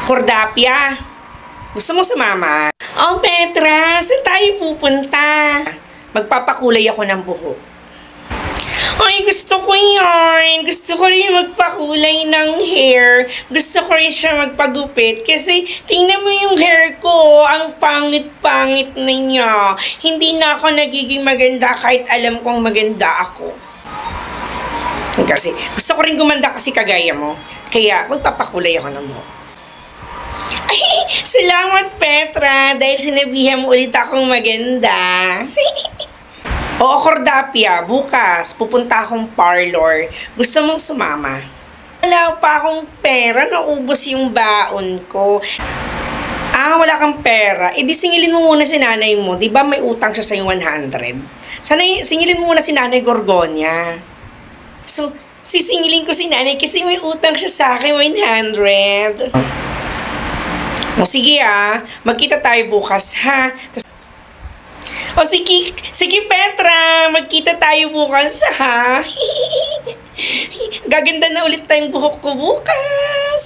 Cordapia, gusto mo sumama? Oh, Petra, saan tayo pupunta? Magpapakulay ako ng buhok. Ay, gusto ko yan. Gusto ko rin magpakulay ng hair. Gusto ko rin siya magpagupit. Kasi, tingnan mo yung hair ko. Ang pangit-pangit na niya. Hindi na ako nagiging maganda kahit alam kong maganda ako. Kasi, gusto ko rin gumanda kasi kagaya mo. Kaya, magpapakulay ako ng buhok. Ay, salamat Petra. Dahil sinabihan mo ulit akong maganda. Oo, Cordapia, bukas pupunta akong parlor. Gusto mong sumama? Wala pa akong pera, naubos yung baon ko. Ah, wala kang pera. Eh di singilin mo muna si nanay mo. Di ba may utang siya sa'yo 100? Sana singilin mo muna si nanay Gorgonia. So, sisingilin ko si nanay kasi may utang siya sa akin 100. O sige magkita tayo bukas ha. O sige Petra, magkita tayo bukas ha. Gaganda na ulit tayong buhok ko bukas.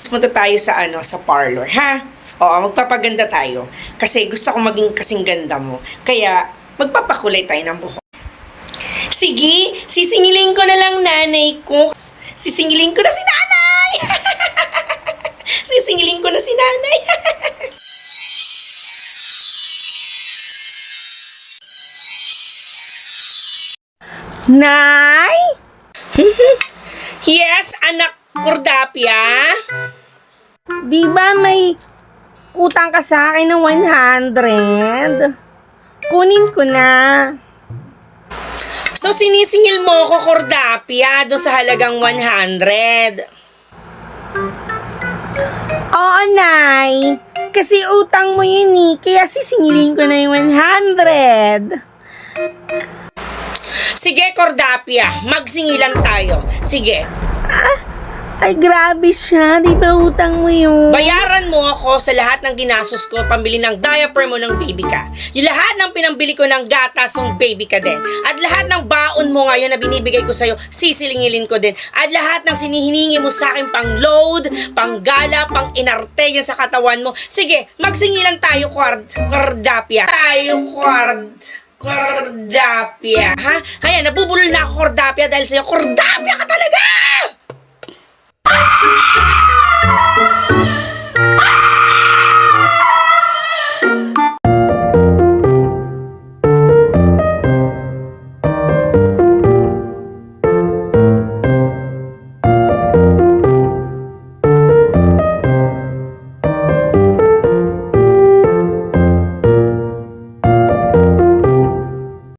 Punta tayo sa parlor ha. Oo, magpapaganda tayo. Kasi gusto ko maging kasing ganda mo. Kaya magpapakulay tayo ng buhok. Sige, sisingilin ko na lang nanay ko. Sisingilin ko na si nanay. Sisingilin ko na si nanay. Nay? Yes, anak Cordapia? Di ba may utang ka sa akin ng 100? Kunin ko na. So, sinisingil mo ko, Cordapia, doon sa halagang 100? Oo, Nay. Kasi utang mo yun kaya sisingilin ko na yung 100. Sige, Cordapia, magsingilan tayo. Sige. Ay, grabe siya. Di ba utang mo yun? Bayaran mo ako sa lahat ng ginastos ko pambili ng diaper mo ng baby ka. Yung lahat ng pinambili ko ng gatas ng baby ka din. At lahat ng baon mo ngayon na binibigay ko sa'yo, sisilingilin ko din. At lahat ng sinihiningi mo sa akin pang load, pang gala, pang inarte yan sa katawan mo. Sige, magsingilan tayo, Cordapia. Cordapia, ha? Ayan, nabubulol na ako, Cordapia, dahil sa'yo. Cordapia ka talaga!